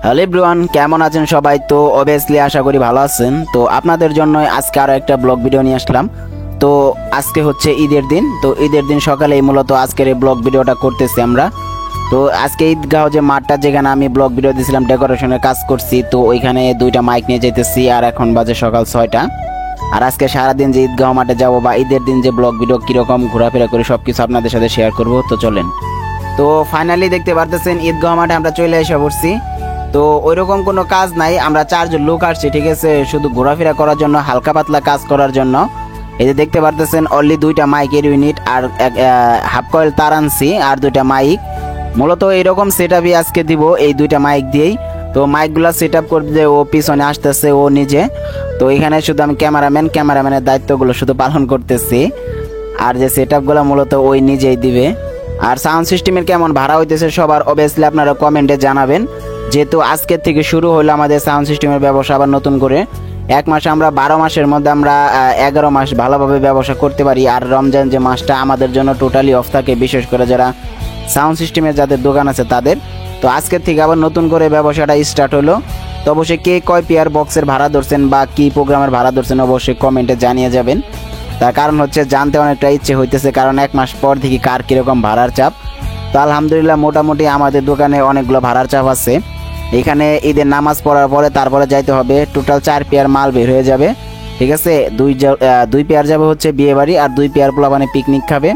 Hello everyone, কেমন আছেন সবাই? তো অবভিয়াসলি আশা করি ভালো আছেন। তো আপনাদের জন্য আজকে আরো একটা ব্লগ ভিডিও নিয়ে আসলাম। তো আজকে হচ্ছে ঈদের দিন। তো ঈদের দিন সকালেই মূলত আজকের এই ব্লগ ভিডিওটা করতেছি আমরা। তো আজকে ঈদগাঁও যে মাঠটা যেখানে আমি ব্লগ ভিডিও দিয়েছিলাম, ডেকোরেশনের কাজ করছি, তো ওইখানে দুইটা মাইক নিয়ে যেতেছি। আর এখন বাজে সকাল 6টা। আর আজকে সারাদিন যে ঈদগাঁও মাঠে যাবো বা ঈদের দিন যে ব্লগ ভিডিও কীরকম ঘোরাফেরা করি সবকিছু আপনাদের সাথে শেয়ার করব। তো চলেন। তো ফাইনালি দেখতে পারতেছেন ঈদগাঁও মাঠে আমরা চলে এসে পড়ছি। তো ওইরকম কোনো কাজ নাই, আমরা 4জন লোক আসছি, ঠিক আছে, শুধু ঘোরাফেরা করার জন্য, হালকা পাতলা কাজ করার জন্য। এই যে দেখতে পারতেছেন অনলি দুইটা মাইকের ইউনিট আর হাফ কয়েল তার আনছি আর দুইটা মাইক। মূলত এইরকম সেট আপই আজকে দিব এই দুইটা মাইক দিয়েই। তো মাইকগুলো সেট আপ করতে ও পিছনে আসতেছে ও নিজে। তো এখানে শুধু আমি ক্যামেরাম্যানের দায়িত্বগুলো শুধু পালন করতেছি। আর যে সেট আপগুলো মূলত ওই নিজেই দিবে। আর সাউন্ড সিস্টেমের কেমন ভাড়া হইতেছে সবার অবভিয়াসলি আপনারা কমেন্টে জানাবেন। যেহেতু আজকের থেকে শুরু হলো আমাদের সাউন্ড সিস্টেমের ব্যবসা আবার নতুন করে। এক মাসে আমরা 12 মাসের মধ্যে আমরা 11 মাস ভালোভাবে ব্যবসা করতে পারি। আর রমজান যে মাসটা আমাদের জন্য টোটালি অফ থাকে, বিশেষ করে যারা সাউন্ড সিস্টেমের যাদের দোকান আছে তাদের। তো আজকের থেকে আবার নতুন করে ব্যবসাটা স্টার্ট হলো। তো অবশ্যই কে কয় পেয়ার বক্সের ভাড়া ধরছেন বা কি প্রোগ্রামের ভাড়া ধরছেন অবশ্যই কমেন্টে জানিয়ে যাবেন। তার কারণ হচ্ছে জানতে অনেকটা ইচ্ছে হইতেছে, কারণ এক মাস পর দেখি কার কীরকম ভাড়ার চাপ। তো আলহামদুলিল্লাহ মোটামুটি আমাদের দোকানে অনেকগুলো ভাড়ার চাপ আছে। এখানে ঈদের নামাজ পড়ার পরে তারপরে যাইতে হবে, টোটাল 4 পেয়ার মাল বের হয়ে যাবে, ঠিক আছে। দুই পেয়ার যাবে হচ্ছে বিয়ে বাড়ি আর 2 পেয়ার পোলাপানে পিকনিক খাবে।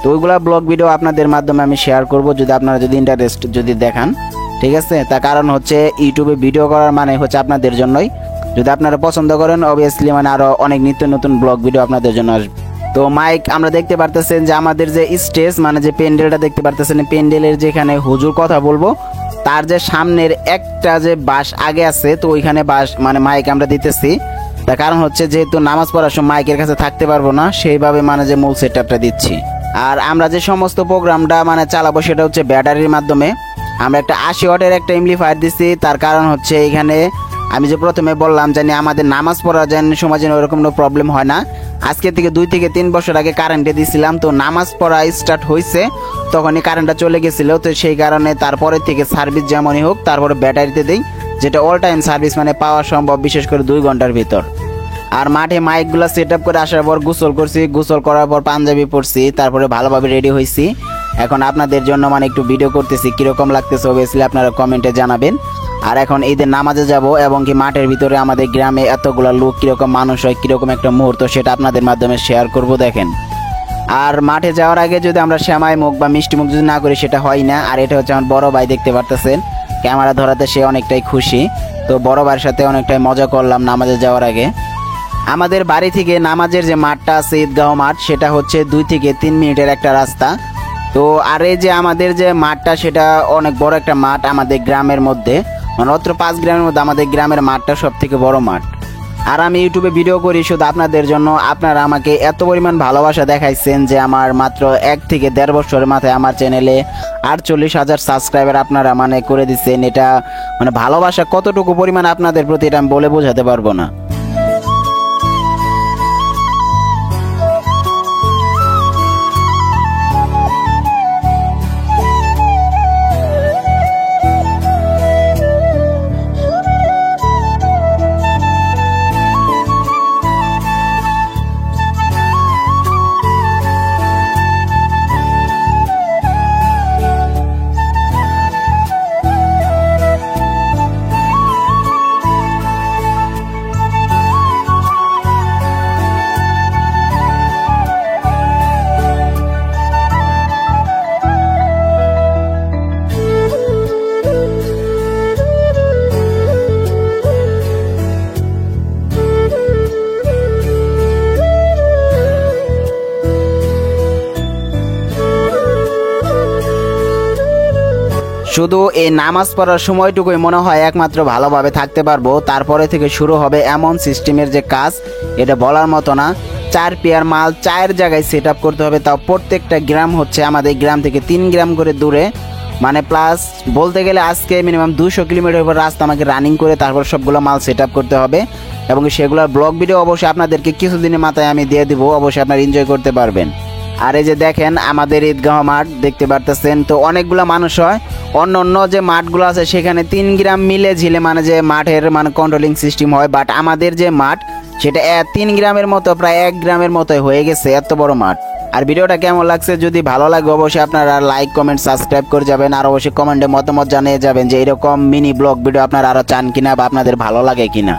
তো ওইগুলা ব্লগ ভিডিও আপনাদের মাধ্যমে আমি শেয়ার করব, যদি আপনারা যদি ইন্টারেস্ট যদি দেখান, ঠিক আছে। তার কারণ হচ্ছে ইউটিউবে ভিডিও করার মানে হচ্ছে আপনাদের জন্যই। যদি আপনারা পছন্দ করেন অবভিয়াসলি মানে আরও অনেক নিত্য নতুন ব্লগ ভিডিও আপনাদের জন্য আসবে। তো মাইক আমরা দেখতে পারতেছেন যে আমাদের যে স্টেজ মানে যে প্যান্ডেলটা দেখতে পারতেছেন, প্যান্ডেলের যেখানে হুজুর কথা বলবো তার যে সামনের একটা যে বাঁশ আগে আছে, তো ওইখানে বাঁশ মানে মাইক আমরা দিতেছি। তার কারণ হচ্ছে যেহেতু নামাজ পড়ার সময় মাইকের কাছে থাকতে পারবো না, সেইভাবে মানে যে মূল সেটআপটা দিচ্ছি। আর আমরা যে সমস্ত প্রোগ্রামটা মানে চালাবো সেটা হচ্ছে ব্যাটারির মাধ্যমে। আমরা একটা 80 ওয়াটের একটা এমপ্লিফায়ার দিচ্ছি। তার কারণ হচ্ছে এখানে আমি যে প্রথমে বললাম জানি আমাদের নামাজ পড়ার সময় যেন ওরকম কোনো প্রবলেম হয় না। আজকে থেকে 2 থেকে 3 বছর আগে কারেন্টে দিয়েছিলাম, তো নামাজ পড়া স্টার্ট হয়েছে তখনই কারেন্টটা চলে গেছিলো। তো সেই কারণে তারপরে থেকে সার্ভিস যেমনই হোক তারপরে ব্যাটারিতে দিই, যেটা অল টাইম সার্ভিস মানে পাওয়া সম্ভব, বিশেষ করে 2 ঘন্টার ভিতর। আর মাঠে মাইকগুলো সেট আপ করে আসার পর গোসল করছি, গোসল করার পর পাঞ্জাবি পরছি, তারপরে ভালোভাবে রেডি হয়েছি। এখন আপনাদের জন্য মানে একটু ভিডিও করতেছি, কীরকম লাগতেছে অবভিয়াসলি আপনারা কমেন্টে জানাবেন। আর এখন ঈদের নামাজে যাব এবং কি মাঠের ভিতরে আমাদের গ্রামে এতগুলো লোক, কীরকম মানুষ হয়, কীরকম একটা মুহূর্ত সেটা আপনাদের মাধ্যমে শেয়ার করব, দেখেন। আর মাঠে যাওয়ার আগে যদি আমরা শ্যামাই মুখ বা মিষ্টি মুখ যদি না করি সেটা হয় না। আর এটা হচ্ছে আমার বড় ভাই, দেখতে পারতেছেন ক্যামেরা ধরাতে সে অনেকটাই খুশি। তো বড় ভাইয়ের সাথে অনেকটাই মজা করলাম নামাজে যাওয়ার আগে। আমাদের বাড়ি থেকে নামাজের যে মাঠটা আছে ঈদগাঁও মাঠ, সেটা হচ্ছে 2 থেকে 3 মিনিটের একটা রাস্তা। তো আর এই যে আমাদের যে মাঠটা সেটা অনেক বড় একটা মাঠ আমাদের গ্রামের মধ্যে, মানে অত্র 5 গ্রামের মধ্যে আমাদের গ্রামের মাঠটা সব থেকে বড় মাঠ। আর আমি ইউটিউবে ভিডিও করি শুধু আপনাদের জন্য। আপনারা আমাকে এত পরিমাণ ভালোবাসা দেখাইছেন যে আমার মাত্র 1 থেকে 1.5 বছরের মাথায় আমার চ্যানেলে 48,000 সাবস্ক্রাইবার আপনারা মানে করে দিচ্ছেন। এটা মানে ভালোবাসা কতটুকু পরিমাণ আপনাদের প্রতি এটা আমি বলে বোঝাতে পারবো না। শুধু এই নামাজ পড়ার সময়টুকুই মনে হয় একমাত্র ভালোভাবে থাকতে পারবো, তারপরে থেকে শুরু হবে এমন সিস্টেমের যে কাজ এটা বলার মতো না। 4 পেয়ার মাল 4 জায়গায় সেট আপ করতে হবে, তাও প্রত্যেকটা গ্রাম হচ্ছে আমাদের গ্রাম থেকে 3 গ্রাম করে দূরে, মানে প্লাস বলতে গেলে আজকে মিনিমাম 200 কিলোমিটার উপর রাস্তা আমাকে রানিং করে তারপর সবগুলো মাল সেট আপ করতে হবে। এবং সেগুলোর ব্লগ ভিডিও অবশ্যই আপনাদেরকে কিছুদিনের মাথায় আমি দিয়ে দিব, অবশ্যই আপনারা এনজয় করতে পারবেন। আর এই যে দেখেন আমাদের ঈদগাঁও মাঠ দেখতে পারতেছেন, তো অনেকগুলো মানুষ হয়, অন্য অন্য যে মাঠগুলো আছে সেখানে 3 গ্রাম মিলে ঝিলে মানে যে মাঠের মানে কন্ট্রোলিং সিস্টেম হয়, বাট আমাদের যে মাঠ সেটা 3 গ্রামের মতো প্রায় 1 গ্রামের মতোই হয়ে গেছে, এত বড় মাঠ। আর ভিডিওটা কেমন লাগছে যদি ভালো লাগে অবশ্যই আপনারা লাইক কমেন্ট সাবস্ক্রাইব করে যাবেন, আর অবশ্যই কমেন্টে মতামত জানিয়ে যাবেন যে এরকম মিনি ব্লগ ভিডিও আপনারা আরো চান কিনা বা আপনাদের ভালো লাগে কিনা।